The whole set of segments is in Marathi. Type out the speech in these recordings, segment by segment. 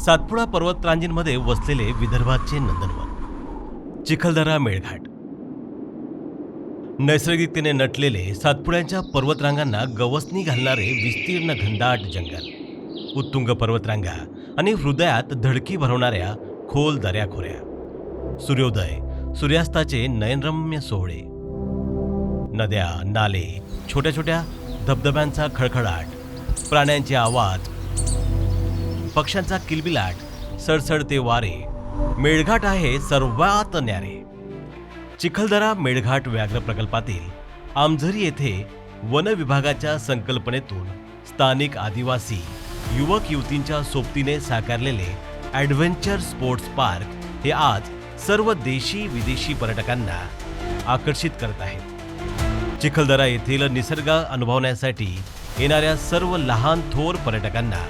सातपुडा पर्वतरांजींमध्ये वसलेले विदर्भाचे नंदनवन चिखलदरा मेळघाट. नैसर्गिकतेने नटलेले सातपुड्यांच्या पर्वतरांगांना गवसणी घालणारे विस्तीर्ण घनदाट जंगल, उत्तुंग पर्वतरांगा आणि हृदयात धडकी भरवणाऱ्या खोल दऱ्याखोऱ्या, सूर्योदय सूर्यास्ताचे नयनरम्य सोहळे, नद्या नाले, छोट्या छोट्या धबधब्यांचा खळखळाट, प्राण्यांचे आवाज, पक्ष्यांचा किलबिलाट, सडसडते वारे. मेळघाट आहे सर्वात न्यारे. चिखलदरा मेळघाट व्याघ्र प्रकल्पातील आमझरी येथे वन विभागाच्या संकल्पनेतून स्थानिक आदिवासी युवक युवतींच्या सोबतीने साकारलेले ॲडव्हेंचर स्पोर्ट्स पार्क हे आज सर्व देशी विदेशी पर्यटकांना आकर्षित करत आहे. चिखलदरा येथील निसर्ग अनुभवण्यासाठी येणाऱ्या सर्व लहान थोर पर्यटकांना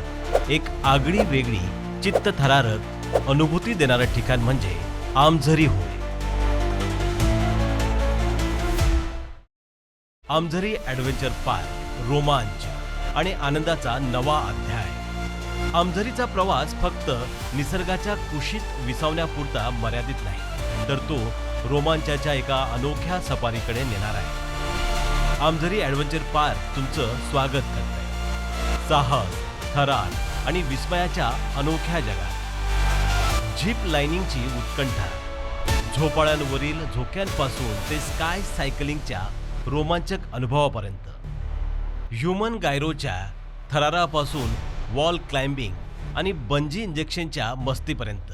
एक आगळी वेगळी चित्तथरारक अनुभूती देणारं ठिकाण म्हणजे आमझरी होय. आमझरी ॲडव्हेंचर पार्क रोमांच आणि आनंदाचा नवा अध्याय. आमझरीचा प्रवास फक्त निसर्गाच्या कुशीत विसावण्यापुरता मर्यादित नाही, तर तो रोमांचाच्या एका अनोख्या सफारीकडे नेणार आहे. आमझरी ॲडव्हेंचर पार्क तुमचं स्वागत करतंय साहस, थरार आणि विस्मयाच्या अनोख्या जगात. झिप लाइनिंगची उत्कंठा, झोपाळ्यांवरील झोक्यांपासून ते स्काय सायकलिंगच्या रोमांचक अनुभवापर्यंत, ह्युमन गायरोच्या थरारापासून वॉल क्लाइम्बिंग आणि बंजी इंजेक्शनच्या मस्तीपर्यंत,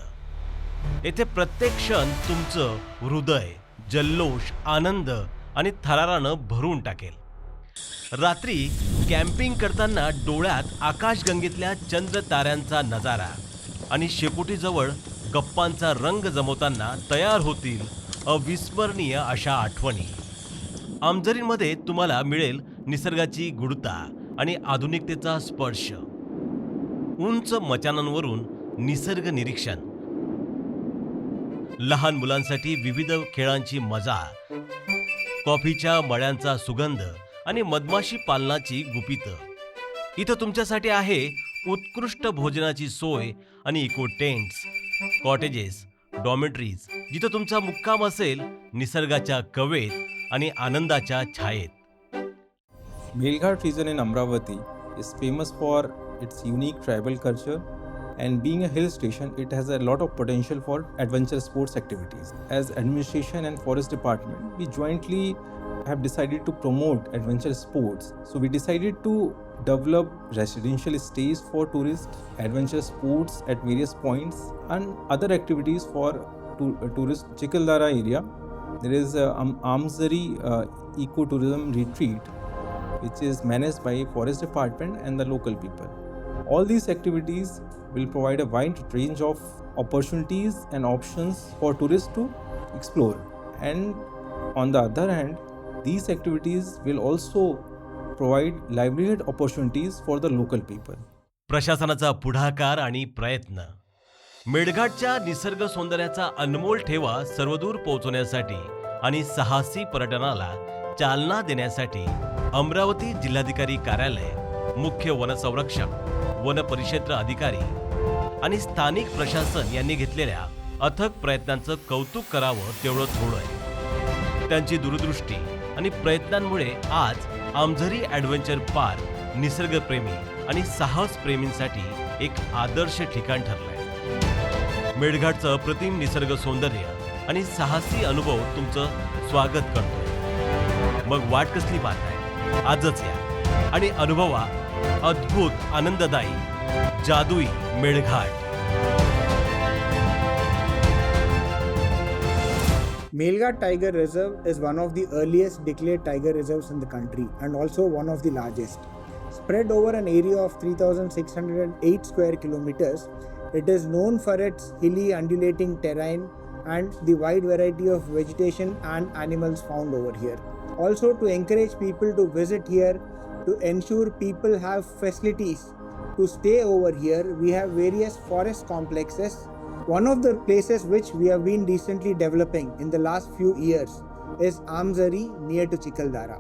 येथे प्रत्येक क्षण तुमचं हृदय जल्लोष, आनंद आणि थरारानं भरून टाकेल. रात्री कॅम्पिंग करताना डोळ्यात आकाशगंगेतल्या चंद्र ताऱ्यांचा नजारा आणि शेकोटीजवळ गप्पांचा रंग जमवताना तयार होतील अविस्मरणीय अशा आठवणी. आमझरीमध्ये तुम्हाला मिळेल निसर्गाची गुढता आणि आधुनिकतेचा स्पर्श. उंच मचानांवरून निसर्ग निरीक्षण, लहान मुलांसाठी विविध खेळांची मजा, कॉफीच्या मळ्यांचा सुगंध आणि मधमाशी पालनाची गुपितं. इथं तुमच्यासाठी आहे उत्कृष्ट भोजनाची सोय आणि इको टेंट्स, कॉटेजेस, डॉमेट्रीज, जिथं तुमचा मुक्काम असेल निसर्गाच्या कवेत आणि आनंदाच्या छायेत. Melghat region in Amravati is famous for its unique tribal culture, and being a hill station, it has a lot of potential for adventure sports activities. As administration and forest department, we jointly have decided to promote adventure sports. So we decided to develop residential stays for tourists, adventure sports at various points, and other activities for tourist Chikhaldara area. There is Amzari ecotourism retreat, which is managed by forest department and the local people. All these activities will provide a wide range of opportunities and options for tourists to explore. And on the other hand, these activities will also provide livelihood opportunities for the local people. प्रशासनाचा पुढाकार आणि प्रयत्न. मेळघाटच्या निसर्ग सौंदर्याचा अनमोल ठेवा सर्वदूर पोहोचवण्यासाठी आणि साहसी पर्यटनाला चालना देण्यासाठी अमरावती जिल्हाधिकारी कार्यालय, मुख्य वनसंरक्षक, वन परिक्षेत्र अधिकारी आणि स्थानिक प्रशासन यांनी घेतलेल्या अथक प्रयत्नांचं कौतुक करावं तेवढं थोडं आहे. त्यांची दूरदृष्टी आणि प्रयत्नांमुळे आज आमझरी ॲडव्हेंचर पार्क निसर्गप्रेमी आणि साहसप्रेमींसाठी एक आदर्श ठिकाण ठरलंय. मेळघाटचं अप्रतिम निसर्ग सौंदर्य आणि साहसी अनुभव तुमचं स्वागत करतोय. मग वाट कसली पाहताय? आजच या आणि अनुभवा अद्भुत आनंददायी जादुई Melghat. Melghat Tiger Reserve is one of the earliest declared tiger reserves in the country and also one of the largest. Spread over an area of 3,608 square kilometers, it is known for its hilly undulating terrain and the wide variety of vegetation and animals found over here. Also, to encourage people to visit here, to ensure people have facilities to stay over here, we have various forest complexes. One of the places which we have been recently developing in the last few years is Amzari near to Chikhaldara.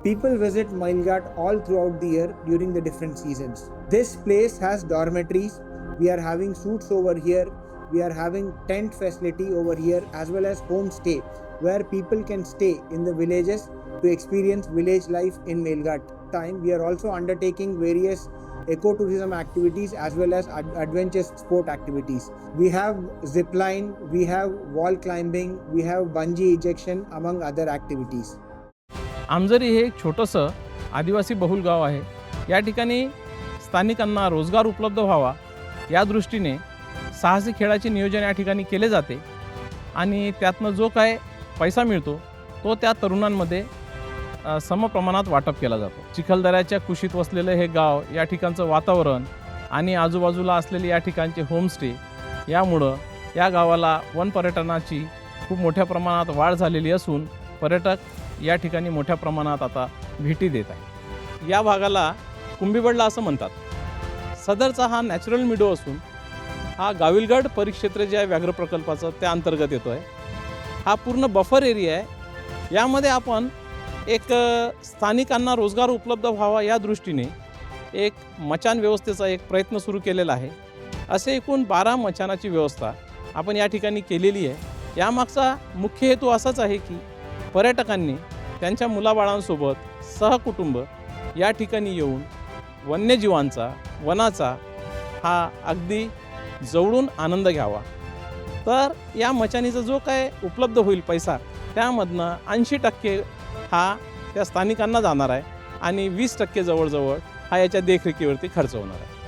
People visit Melghat all throughout the year during the different seasons. This place has dormitories We are having suites over here. We are having tent facility over here as well as homestay where people can stay in the villages to experience village life in Melghat time. We are also undertaking various ecotourism activities as well as adventure sport activities. We have zip line, we have wall climbing, we have bungee ejection among other activities. आमजरी हे एक छोटंसं आदिवासी बहुल गाव आहे. या ठिकाणी स्थानिकांना रोजगार उपलब्ध व्हावा या दृष्टीने साहसी खेळाचे नियोजन या ठिकाणी केले जाते आणि त्यातनं जो काय पैसा मिळतो तो त्या तरुणांमध्ये समप्रमाणात वाटप केला जातो. चिखलदऱ्याच्या कुशीत वसलेलं हे गाव, या ठिकाणचं वातावरण आणि आजूबाजूला असलेले या ठिकाणचे होमस्टे यामुळं या गावाला वन पर्यटनाची खूप मोठ्या प्रमाणात वाढ झालेली असून पर्यटक या ठिकाणी मोठ्या प्रमाणात आता भेटी देत आहे. या भागाला कुंभीबडला असं म्हणतात. सदरचा हा नॅचरल मिडो असून हा गाविलगड परिक्षेत्र जे आहे व्याघ्र प्रकल्पाचं त्या अंतर्गत येतो आहे. हा पूर्ण बफर एरिया आहे. यामध्ये आपण एक स्थानिकांना रोजगार उपलब्ध व्हावा या दृष्टीने एक मचान व्यवस्थेचा एक प्रयत्न सुरू केलेला आहे. असे एकूण 12 मचानाची व्यवस्था आपण या ठिकाणी केलेली आहे. यामागचा मुख्य हेतू असाच आहे की पर्यटकांनी त्यांच्या मुलाबाळांसोबत सहकुटुंब या ठिकाणी येऊन वन्यजीवांचा, वनाचा हा अगदी जवळून आनंद घ्यावा. तर या मचानीचा जो काय उपलब्ध होईल पैसा त्यामधनं 80% हा त्या स्थानिकांना जाणार आहे आणि 20% जवळजवळ हा याच्या देखरेखीवरती खर्च होणार आहे.